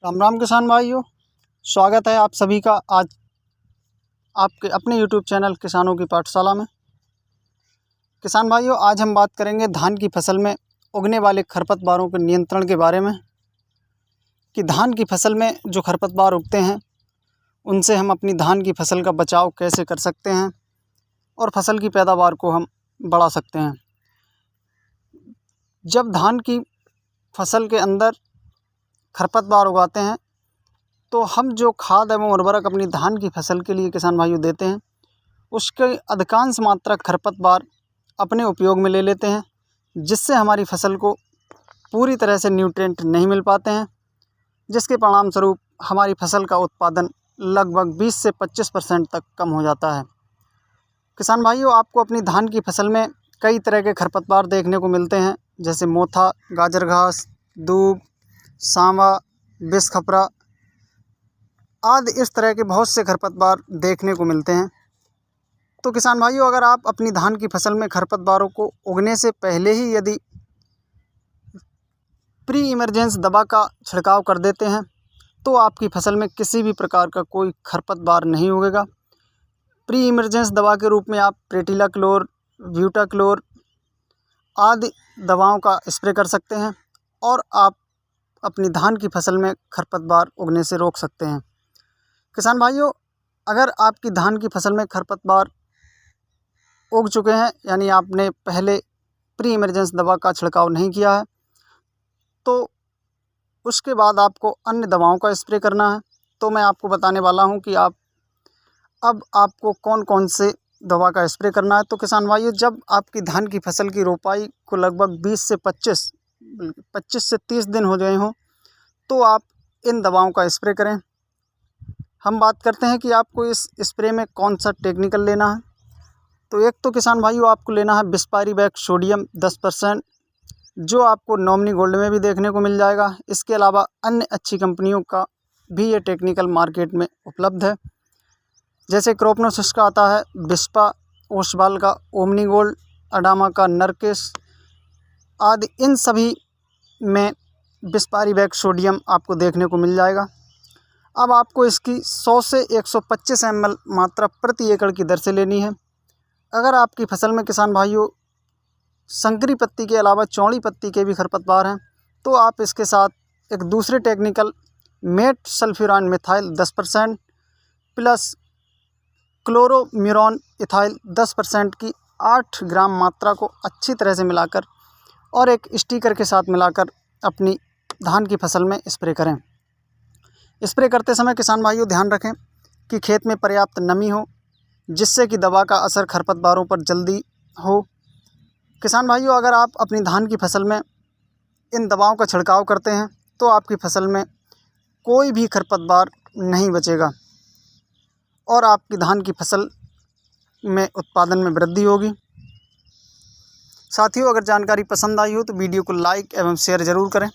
राम राम किसान भाइयों, स्वागत है आप सभी का आज आपके अपने YouTube चैनल किसानों की पाठशाला में। किसान भाइयों, आज हम बात करेंगे धान की फसल में उगने वाले खरपतवारों के नियंत्रण के बारे में कि धान की फसल में जो खरपतवार उगते हैं उनसे हम अपनी धान की फसल का बचाव कैसे कर सकते हैं और फसल की पैदावार को हम बढ़ा सकते हैं। जब धान की फसल के अंदर खरपतवार उगाते हैं तो हम जो खाद एवं उर्वरक अपनी धान की फसल के लिए किसान भाइयों देते हैं उसके अधिकांश मात्रा खरपतवार अपने उपयोग में ले लेते हैं, जिससे हमारी फसल को पूरी तरह से न्यूट्रिएंट नहीं मिल पाते हैं, जिसके परिणाम स्वरूप हमारी फसल का उत्पादन लगभग 20 से 25% तक कम हो जाता है। किसान भाइयों, आपको अपनी धान की फसल में कई तरह के खरपतवार देखने को मिलते हैं, जैसे मोथा, गाजर घास, दूब, सांवा, बिसखपरा आदि इस तरह के बहुत से खरपतवार देखने को मिलते हैं। तो किसान भाइयों, अगर आप अपनी धान की फसल में खरपतवारों को उगने से पहले ही यदि प्री इमरजेंस दवा का छिड़काव कर देते हैं तो आपकी फसल में किसी भी प्रकार का कोई खरपतवार नहीं उगेगा। प्री इमरजेंस दवा के रूप में आप प्रेटिलाक्लोर, ब्यूटाक्लोर आदि दवाओं का स्प्रे कर सकते हैं और आप अपनी धान की फसल में खरपतवार उगने से रोक सकते हैं। किसान भाइयों, अगर आपकी धान की फसल में खरपतवार उग चुके हैं, यानी आपने पहले प्री इमरजेंस दवा का छिड़काव नहीं किया है, तो उसके बाद आपको अन्य दवाओं का स्प्रे करना है। तो मैं आपको बताने वाला हूं कि आपको कौन कौन से दवा का स्प्रे करना है। तो किसान भाइयों, जब आपकी धान की फसल की रोपाई को लगभग 25 से 30 दिन हो गए हों तो आप इन दवाओं का स्प्रे करें। हम बात करते हैं कि आपको इस स्प्रे में कौन सा टेक्निकल लेना है। तो एक तो किसान भाइयों, आपको लेना है बिस्पारीवैक्स सोडियम 10%, जो आपको नॉमिनी गोल्ड में भी देखने को मिल जाएगा। इसके अलावा अन्य अच्छी कंपनियों का भी ये टेक्निकल मार्केट में उपलब्ध है, जैसे क्रोपनोसिस का आता है बिस्पा, ओसवाल का ओमनी गोल्ड, अडामा का नरकेस आदि। इन सभी में बिस्पारीवैक्स सोडियम आपको देखने को मिल जाएगा। अब आपको इसकी 100 से 125 ml मात्रा प्रति एकड़ की दर से लेनी है। अगर आपकी फसल में किसान भाइयों संकरी पत्ती के अलावा चौड़ी पत्ती के भी खरपतवार हैं तो आप इसके साथ एक दूसरे technical metsulfuron methyl 10% plus chlorimuron ethyl 10% की 8 ग्राम मात्रा को अच्छी तरह से मिलाकर और एक स्टिकर के साथ मिलाकर अपनी धान की फसल में स्प्रे करें। स्प्रे करते समय किसान भाइयों ध्यान रखें कि खेत में पर्याप्त नमी हो, जिससे कि दवा का असर खरपतवारों पर जल्दी हो। किसान भाइयों, अगर आप अपनी धान की फसल में इन दवाओं का छिड़काव करते हैं तो आपकी फसल में कोई भी खरपतवार नहीं बचेगा और आपकी धान की फसल में उत्पादन में वृद्धि होगी। साथियों, अगर जानकारी पसंद आई हो तो वीडियो को लाइक एवं शेयर ज़रूर करें।